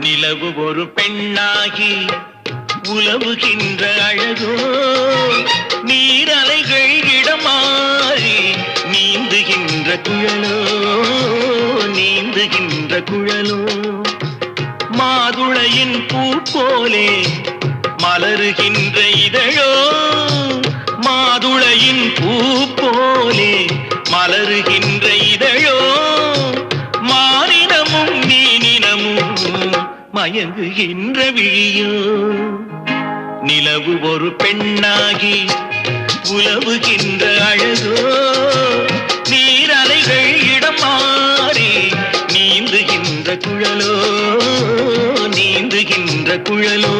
நிலவு ஒரு பெண்ணாகி உலவுகின்ற அழகோ, நீரலைகள் இடமாறி நீந்துகின்ற குழலோ, நீந்துகின்ற குழலோ. மாதுளையின் பூ போலே மலருகின்ற இதழோ, மாதுளையின் பூ போலே மலருகின்ற இதழோ, மானினமும் மீனினமும் மயங்குகின்ற விழியோ. நிலவு ஒரு பெண்ணாகி உலவுகின்ற அழகோ, நீரலைகள் இடம் மாறி நீந்துகின்ற குழலோ, நீந்துகின்ற குழலோ.